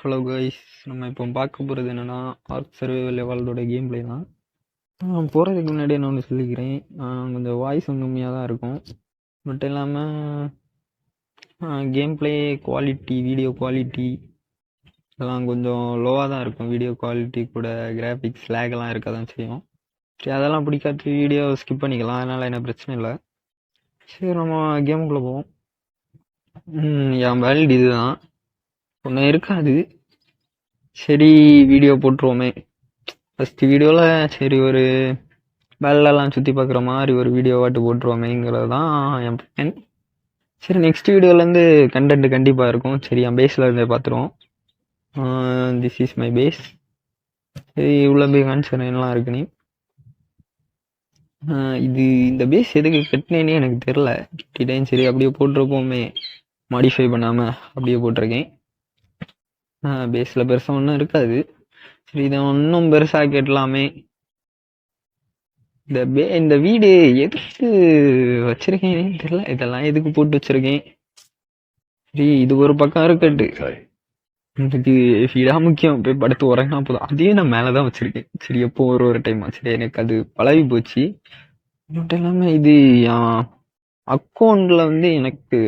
Hello guys, நம்ம இப்போ பார்க்க போகிறது என்னென்னா ஆர்க் சர்வைவல் எவால்வோட கேம் பிளே தான். போகிறதுக்கு முன்னாடி நான் ஒன்று சொல்லிக்கிறேன். கொஞ்சம் வாய்ஸ் கம்மியாக தான் இருக்கும். பட் இல்லாமல் game play quality, video quality எல்லாம் கொஞ்சம் லோவாக தான் இருக்கும். வீடியோ குவாலிட்டி கூட கிராஃபிக்ஸ் லேகெல்லாம் இருக்க தான் செய்யும். சரி, அதெல்லாம் பிடிக்காது, வீடியோ ஸ்கிப் பண்ணிக்கலாம். அதனால் என்ன பிரச்சனை இல்லை. சரி, நம்ம கேமுக்குள்ளே போவோம். என் வேல்டு இதுதான், ஒன்றும் இருக்காது. சரி, வீடியோ போட்டுருவோமே. ஃபஸ்ட்டு வீடியோவில் சரி ஒரு வேலைலாம் சுற்றி பார்க்குற மாதிரி ஒரு வீடியோ வாட்டு போட்டுருவோமேங்கிறது தான் என் பிளான். சரி, நெக்ஸ்ட் வீடியோலேருந்து கண்டென்ட் கண்டிப்பாக இருக்கும். சரி, என் பேஸில் இருந்தே பார்த்துருவோம். This is my face. சரி, இவ்வளோ போய் கான்சர் என்னலாம் இருக்குன்னு. இந்த பேஸ் எதுக்கு கட்டினேன்னே எனக்கு தெரில. கட்டிட்டேன், சரி அப்படியே போட்டிருப்போமே, மாடிஃபை பண்ணாமல் அப்படியே போட்டிருக்கேன். பேஸில் பெருசாக ஒன்றும் இருக்காது. சரி, இதை இன்னும் பெருசாக கேட்டலாமே. இந்த வீடு எதுக்கு வச்சிருக்கேன்னு தெரியல. இதெல்லாம் எதுக்கு போட்டு வச்சிருக்கேன். சரி, இது ஒரு பக்கம் இருக்கட்டு. எனக்கு வீடா முக்கியம், போய் படுத்து உறங்கினா போதும். அதையும் நான் மேலதான் வச்சிருக்கேன். சரி, எப்போ ஒரு டைமா. சரி, எனக்கு அது பழகி போச்சு. மட்டும் இல்லாம இது என் அக்கௌண்ட்ல எனக்கு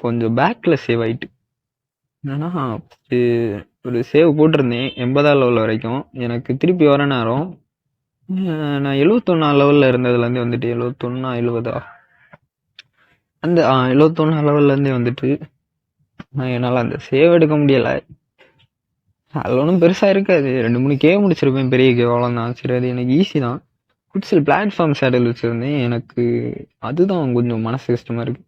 கொஞ்சம் பேக்ல சேவ் ஆயிட்டு. என்னன்னா, ஒரு சேவ் போட்டிருந்தேன் 80 லெவல் வரைக்கும். எனக்கு திருப்பி வர நேரம் நான் 71 லெவலில் இருந்ததுலேருந்து வந்துட்டு 71 70 அந்த 71 லெவல்லேருந்தே வந்துட்டு என்னால் அந்த சேவ் எடுக்க முடியலை. அதில் ஒன்றும் பெருசாக இருக்காது, 2-3 கேம் முடிச்சிருப்பேன், பெரிய கேம் அவ்வளோதான். சரி, அது எனக்கு ஈஸி தான். குட்ஸில் பிளாட்ஃபார்ம் சேடல் வச்சுருந்தேன். எனக்கு அதுதான் கொஞ்சம் மனசு கஷ்டமாக இருக்குது.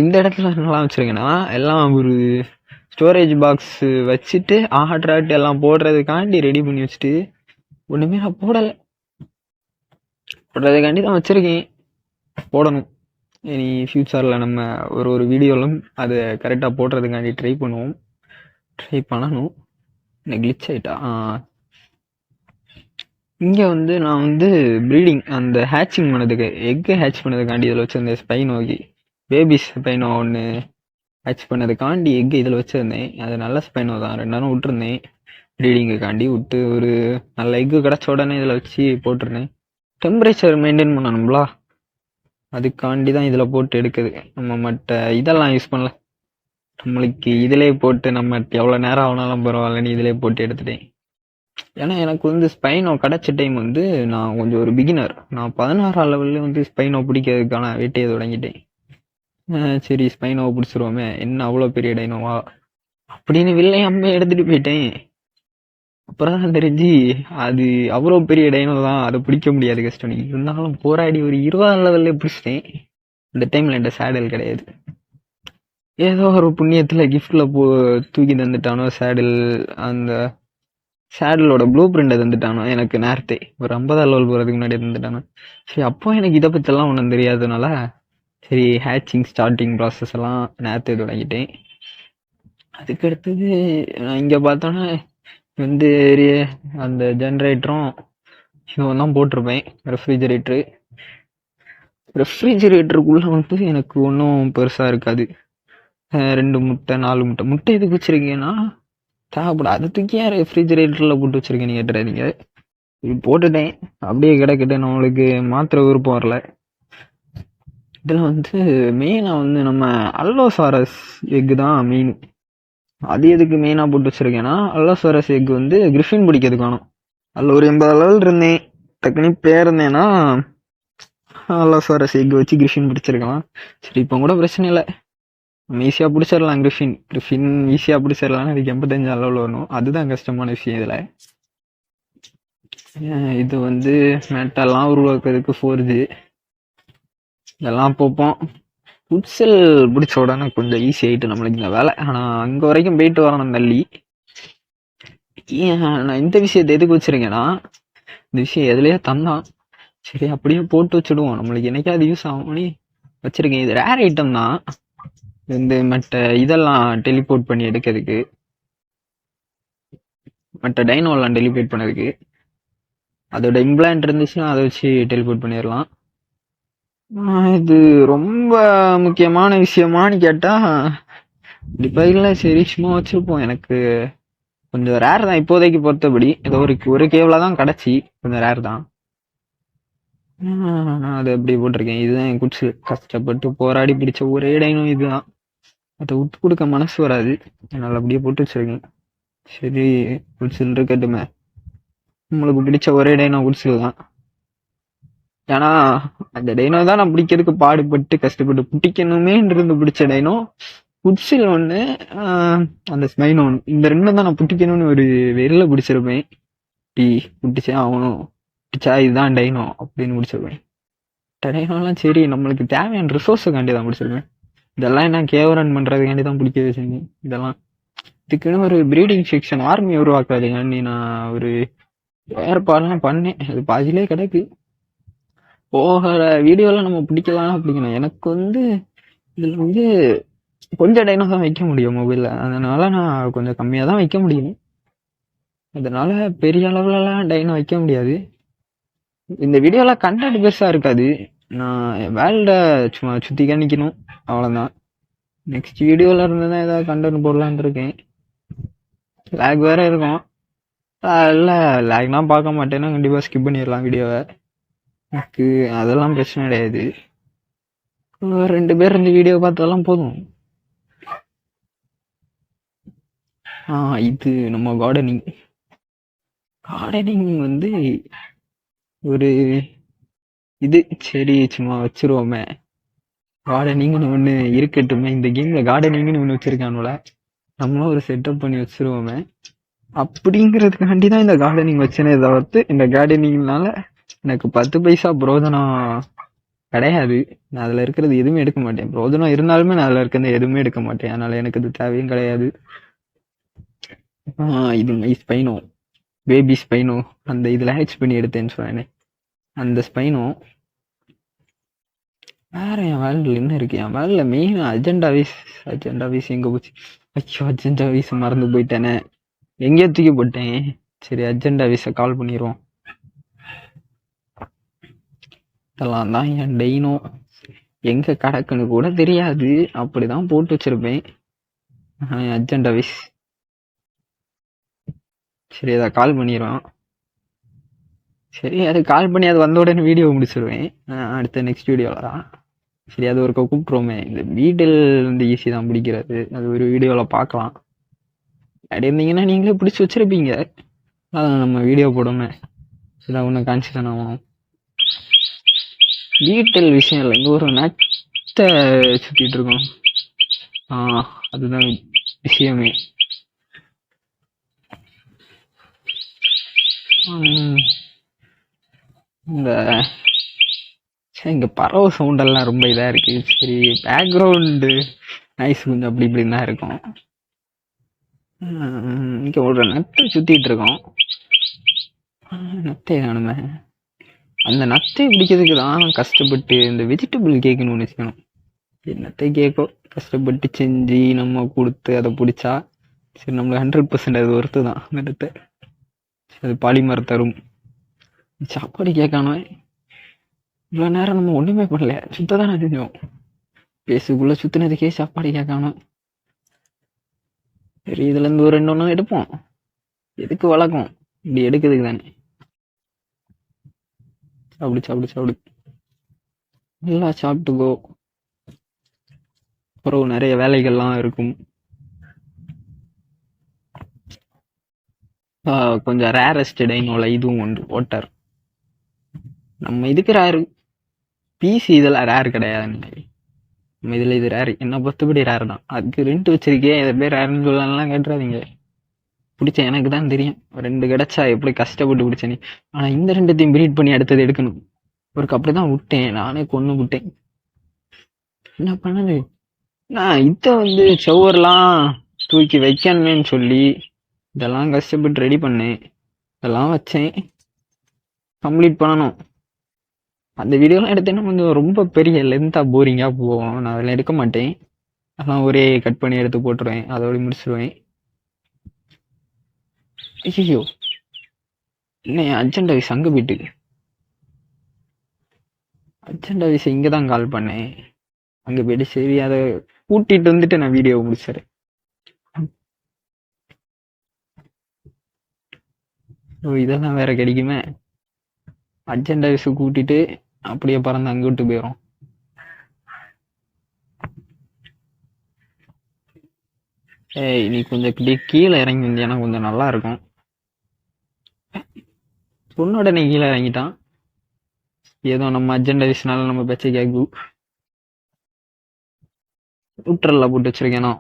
இந்த இடத்துல என்னெல்லாம் வச்சுருக்கேன்னா, எல்லாம் ஒரு ஸ்டோரேஜ் பாக்ஸ் வச்சுட்டு ஆட்ராட் எல்லாம் போடுறதுக்காண்டி ரெடி பண்ணி வச்சுட்டு ஒன்றுமே நான் போடுறதுக்காண்டி தான் வச்சுருக்கேன். போடணும் இனி ஃப்யூச்சரில். நம்ம ஒரு வீடியோலும் அதை கரெக்டாக போடுறதுக்காண்டி ட்ரை பண்ணணும். கிளிச் ஆகிட்டா. இங்கே நான் ப்ரீடிங் அந்த ஹேட்சிங் பண்ணதுக்கு, எக்கு ஹேட்ச் பண்ணதுக்காண்டி இதில் வச்சுருந்தேன். ஸ்பைனோகி பேபி ஸ்பைனோ ஒன்று ஹேட்ச் பண்ணதுக்காண்டி எக்கு இதில் வச்சுருந்தேன். அது நல்ல ஸ்பைனோ தான், 2 நாளும் விட்டுருந்தேன். ப்ரீடிங்குக்காண்டி விட்டு ஒரு நல்ல எக்கு கிடச்ச உடனே இதில் வச்சு போட்டிருந்தேன். டெம்பரேச்சர் மெயின்டைன் பண்ணணும்களா, அதுக்காண்டி தான் இதில் போட்டு எடுக்குது. நம்ம மற்ற இதெல்லாம் யூஸ் பண்ணல. நம்மளுக்கு இதிலே போட்டு நம்ம எவ்வளோ நேரம் ஆனாலும் பரவாயில்லன்னு இதிலே போட்டு எடுத்துட்டேன். ஏன்னா எனக்கு ஸ்பைனோ கிடச்ச டைம் நான் கொஞ்சம் ஒரு பிகினர். நான் 16 லெவல்ல ஸ்பைனோ பிடிக்கிறதுக்கான வேட்டையை தொடங்கிட்டேன். சரி, ஸ்பைனோவை பிடிச்சிருவோமே, என்ன அவ்வளோ பெரிய டைனோவா அப்படின்னு வில்லை அம்மே எடுத்துட்டு போயிட்டேன். அப்புறம் தான் தெரிஞ்சு அது அவ்வளோ பெரிய டைனோ தான், அதை பிடிக்க முடியாது, கஷ்டம். இருந்தாலும் போராடி ஒரு 20 லெவல்ல பிடிச்சிட்டேன். இந்த டைமில் என்கிட்ட சேடல் கிடையாது. ஏதோ ஒரு புண்ணியத்தில் கிஃப்டில் தூக்கி தந்துட்டானோ சேடல். அந்த சேடலோட ப்ளூ பிரிண்டை தந்துட்டானோ எனக்கு நேரத்தை ஒரு 50 லெவல் போகிறதுக்கு முன்னாடி தந்துட்டானோ. சரி, அப்போ எனக்கு இதை பற்றிலாம் ஒன்றும் தெரியாதனால சரி, ஹேட்சிங் ஸ்டார்டிங் ப்ராசஸ் எல்லாம் நேரத்தை தொடங்கிட்டேன். அதுக்கு அடுத்தது நான் இங்கே பார்த்தோன்னா அந்த ஜென்ரேட்டரும் இவன் தான் போட்டிருப்பேன். ரெஃப்ரிஜரேட்டருக்குள்ளே எனக்கு ஒன்றும் பெருசாக இருக்காது. 2 முட்டை 4 முட்டை எதுக்கு வச்சுருக்கேன்னா தேவைப்படும். அதை தூக்கி ஏன் ரெஃப்ரிஜரேட்டரில் போட்டு வச்சுருக்கேன்னு கேட்டுறாதீங்க. போட்டுட்டேன், அப்படியே கிடக்கிட்டேன். நம்மளுக்கு மாத்திரை விருப்பம் வரல. இதில் மெயினாக நம்ம அல்லோசாரஸ் எக்கு தான் மெயின். அது எதுக்கு மெயினாக போட்டு வச்சுருக்கேன்னா, அல்லோசாரஸ் எக்கு கிரிஃபின் பிடிக்கிறது காணும். அதில் ஒரு 80 லெவல் இருந்தேன், டக்குனு போயிருந்தேன்னா அல்லோசாரஸ் எக்கு வச்சு கிரிஃபின் பிடிச்சிருக்கலாம். சரி, இப்போ கூட பிரச்சனை இல்லை, நம்ம ஈஸியாக பிடிச்சிடலாம். கிரிஃபின் ஈஸியாக பிடிச்சிடலான்னு அதுக்கு 85 லெவல் வரணும். அதுதான் கஷ்டமான விஷயம் இதில். இது மெட்டெல்லாம் உருவாக்குறதுக்கு 4G இதெல்லாம் போப்போம். புட்சல் பிடிச்ச உடனே கொஞ்சம் ஈஸி ஆகிட்டு நம்மளுக்கு இந்த வேலை. ஆனால் அங்கே வரைக்கும் போயிட்டு வரணும் தள்ளி. நான் இந்த விஷயத்தை எதுக்கு வச்சுருக்கேன்னா, இந்த விஷயம் எதுலையே தந்தான். சரி, அப்படியே போட்டு வச்சுடுவோம், நம்மளுக்கு என்னைக்காவது யூஸ் ஆகும்னு வச்சுருக்கேன். இது ரேர் ஐட்டம் தான். மற்ற இதெல்லாம் டெலிபோர்ட் பண்ணி எடுக்கிறதுக்கு, மற்ற டைனோலாம் டெலிபோர்ட் பண்ணதுக்கு அதோட இம்ப்ளான்ட் இருந்துச்சுன்னா அதை வச்சு டெலிபோர்ட் பண்ணிடலாம். இது ரொம்ப முக்கியமான விஷயமானு கேட்டால் டிபைல சரி சும்மா வச்சிருப்போம். எனக்கு கொஞ்சம் ரேர் தான் இப்போதைக்கு பொறுத்தபடி. ஏதோ ஒரு கேவ்ல தான் கிடச்சி, கொஞ்சம் ரேர் தான். நான் அதை எப்படி போட்டிருக்கேன். இதுதான் என் குட்ஸ். கஷ்டப்பட்டு போராடி பிடிச்ச ஒரே டைனும் இதுதான். அதை விட்டு கொடுக்க மனசு வராது. என்னால் அப்படியே போட்டு வச்சிருக்கேன். சரி, குட்ஸில் இருக்கட்டுமே. உங்களுக்கு பிடிச்ச ஒரே டைனோ குட்ஸில் தான். ஏன்னா அந்த டைனோ தான் நான் பிடிக்கிறதுக்கு பாடுபட்டு கஷ்டப்பட்டு பிடிக்கணுமேன்றது பிடிச்ச டைனோ. குட்ஸில் ஒன்று, அந்த ஸ்மைனோ ஒன்று. இந்த ரெண்டும் தான் நான் பிடிக்கணும்னு ஒரு வெறில பிடிச்சிருப்பேன். டீ பிடிச்சா ஆகணும், பிடிச்சா இதுதான் டைனோ அப்படின்னு பிடிச்சிருப்பேன். டைனோலாம் சரி நம்மளுக்கு தேவையான ரிசோர்ஸுக்காண்டி தான் பிடிச்சிருப்பேன். இதெல்லாம் என்ன கேவரன் பண்ணுறதுக்காண்டி தான் பிடிக்க வச்சிருந்தேன். இதெல்லாம் இதுக்குன்னு ஒரு ப்ரீடிங் செக்ஷன் ஆர்மி உருவாக்குறதுக்காண்டி நான் ஒரு ஏற்பாடுலாம் பண்ணேன். அது பாதியிலே கிடக்கு. போகிற வீடியோவில் நம்ம பிடிக்கலாம் பிடிக்கணும். எனக்கு வந்து இதில் வந்து கொஞ்சம் டைனோ தான் வைக்க முடியும் மொபைலில். அதனால நான் கொஞ்சம் கம்மியாக தான் வைக்க முடியும். அதனால பெரிய அளவுலலாம் டைனோ வைக்க முடியாது. இந்த வீடியோவில் கண்டென்ட் பெருசாக இருக்காது. நான் வேல்டை சும்மா சுற்றி காணிக்கணும், அவ்வளோதான். நெக்ஸ்ட் வீடியோவில் இருந்து தான் ஏதாவது கண்டென்ட் போடலான்னு இருக்கேன். லேக் வேறு இருக்கும். இல்லை லேக்லாம் பார்க்க மாட்டேன்னா கண்டிப்பாக ஸ்கிப் பண்ணிடலாம் வீடியோவை. எனக்கு அதெல்லாம் பிரச்சனை கிடையாது. 2 பேர் இந்த வீடியோ பார்த்தாலாம் போதும். இது நம்ம கார்டனிங் வந்து ஒரு இது சரி சும்மா வச்சிருவோமே. கார்டனிங்னு ஒன்று இருக்கட்டுமே. இந்த கேமில் கார்டனிங்னு ஒன்று வச்சுருக்கானுல, நம்மளும் ஒரு செட்டப் பண்ணி வச்சுருவோமே அப்படிங்கிறதுக்காண்டி தான் இந்த கார்டனிங் வச்சேனே தவிர்த்து இந்த கார்டனிங்னால எனக்கு 10 பைசா பிரோஜனம் கிடையாது. நான் அதில் இருக்கிறது எதுவுமே எடுக்க மாட்டேன். பிரோஜனம் இருந்தாலுமே நான் அதில் இருக்கிறது எதுவுமே எடுக்க மாட்டேன். அதனால் எனக்கு இது தேவையும் கிடையாது. இது மை ஸ்பைனோ, பேபி ஸ்பைனோ. அந்த இதில் ஹேட்ச் பண்ணி எடுத்தேன்னு சொன்னேன். அந்த ஸ்பைனோ வேற என் வேல்டில் என்ன இருக்கு. என் வேலில் மெயின் அஜெண்டா வீஸ் எங்கே போச்சு? ஐயோ, அஜெண்டா வீஸ் மறந்து போயிட்டேனே. எங்கேயோ தூக்கி போட்டேன். சரி, அஜெண்டா வீஸை கால் பண்ணிடுவோம். இதெல்லாம் தான் என் டைனோ. எங்கே கிடக்குன்னு கூட தெரியாது, அப்படிதான் போட்டு வச்சிருப்பேன். Agenda views. சரி, அதை கால் பண்ணிடுவோம். சரி, அது கால் பண்ணி அது வந்த உடனே வீடியோ முடிச்சிடுவேன். அடுத்த நெக்ஸ்ட் வீடியோவில் தான். சரி, அது ஒரு கூப்பிட்ருவோமே. இந்த வீட்டில் வந்து ஈஸி தான் பிடிக்கிறது. அது ஒரு வீடியோவில் பார்க்கலாம். அப்படி இருந்தீங்கன்னா நீங்களே பிடிச்சி வச்சிருப்பீங்க. அதான் நம்ம வீடியோ போடுமே. இதான் ஒன்று காமிச்சு தானே ஆகணும். வீட்டில் விஷயம் இல்லை, இங்கே ஒரு நத்தை சுற்றிட்டு இருக்கோம். அதுதான் விஷயமே. இங்கே பறவை சவுண்டெல்லாம் ரொம்ப இதாக இருக்குது. சரி, பேக்ரவுண்டு நாய்ஸ் கொஞ்சம் அப்படி இப்படின்னு தான் இருக்கும். இங்கே ஒரு நத்தை சுற்றிட்டு இருக்கோம். நத்தை காணுமே. அந்த நத்தை பிடிக்கிறதுக்கு தான் கஷ்டப்பட்டு இந்த வெஜிடபிள் கேக்குன்னு ஒன்று செய்யணும். நத்தை கேக்கோ கஷ்டப்பட்டு செஞ்சு நம்ம கொடுத்து அதை பிடிச்சா சரி, நம்மளுக்கு 100% அது ஒர்த்து தான். அந்த நத்தை அது பாலிமர் தரும். சாப்பாடு கேட்கானோ இவ்வளோ நேரம் நம்ம ஒன்றுமே பண்ணல, சுத்த தானே செஞ்சோம். பேசுக்குள்ளே சுற்றினதுக்கே சாப்பாடு கேட்கானோ. சரி, இதுலேருந்து ஒரு 2 ஒன்று எடுப்போம். எதுக்கு வளர்க்கும், இப்படி எடுக்கிறதுக்கு தானே. சாப்பிடு நல்லா சாப்பிட்டுக்கோ. அப்புறம் நிறைய வேலைகள்லாம் இருக்கும். கொஞ்சம் ரேரஸ்ட் டைனோல இதுவும் உண்டு, ஓட்டர். நம்ம இதுக்கு ரேரு, பிசி இதெல்லாம் ரேர் கிடையாது. நம்ம இதில் இது ரேரு, என்ன பொறுத்தபடி ரேர் தான். அதுக்கு ரெண்ட் வச்சிருக்கேன், இதை பேர் ரேருன்னு சொல்லலாம் கேட்டுறாதீங்க. பிடிச்ச எனக்கு தான் தெரியும். 2 கிடைச்சா எப்படி கஷ்டப்பட்டு பிடிச்சேனே. ஆனால் இந்த 2த்தையும் ப்ரீட் பண்ணி அடுத்தது எடுக்கணும். ஒரு அப்படி தான் விட்டேன், நானே கொண்டு விட்டேன். என்ன பண்ணது, நான் இதை வந்து செவ்வர்லாம் தூக்கி வைக்கணுமேன்னு சொல்லி இதெல்லாம் கஷ்டப்பட்டு ரெடி பண்ணேன். இதெல்லாம் வச்சேன், கம்ப்ளீட் பண்ணணும். அந்த வீடியோலாம் எடுத்தேன்னா கொஞ்சம் ரொம்ப பெரிய லென்த்தாக போரிங்காக போவோம். நான் அதெல்லாம் எடுக்க மாட்டேன். அதெல்லாம் ஒரே கட் பண்ணி எடுத்து போட்டுருவேன், அதோட முடிச்சிடுவேன். ஐயோ, என்ன அர்ஜென்ட் ஆஃபீஸ் அங்கே போயிட்டு. அர்ஜென்ட் ஆஃபீஸ் இங்கே தான் கால் பண்ணேன், அங்கே போயிட்டு சரி அதை கூட்டிகிட்டு வந்துட்டு நான் வீடியோ முடிச்சிடுறேன். ஓ இதெல்லாம் வேற கிடைக்குமே. அர்ஜென்ட் ஆஃபீஸு கூட்டிட்டு அப்படியே பறந்து அங்கிட்டு போயிடும். ஏய் நீ கொஞ்சம் கீழே இறங்கி வந்தியானா கொஞ்சம் நல்லா இருக்கும். சொன்ன உடனே கீழே இறங்கிட்டான். ஏதோ நம்ம அர்ஜென்ட் ஆஃபீஸ்னால நம்ம பேச்சை கேட்கு. நியூட்ரல்ல போட்டு வச்சிருக்கேனோ.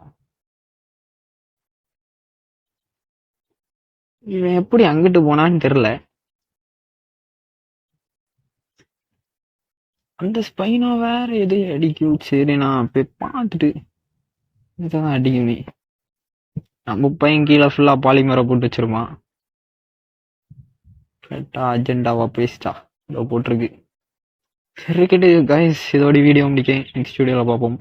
இவன் எப்படி அங்கிட்டு போனான்னு தெரியல. அந்த ஸ்பைனோ வேற எது அடிக்கும். சரி நான் போய் பார்த்துட்டு இதான் அடிக்கும். நீ நம்ம பையன் கீழே ஃபுல்லா பாலிமரை போட்டு வச்சிருப்பான். கேட்டா அர்ஜென்டாவா பேசிட்டா இதோ போட்டிருக்கு. சரி கேட்டு கைஸ் இதோட வீடியோ முடிக்கேன். நெக்ஸ்ட் வீடியோல பார்ப்போம்.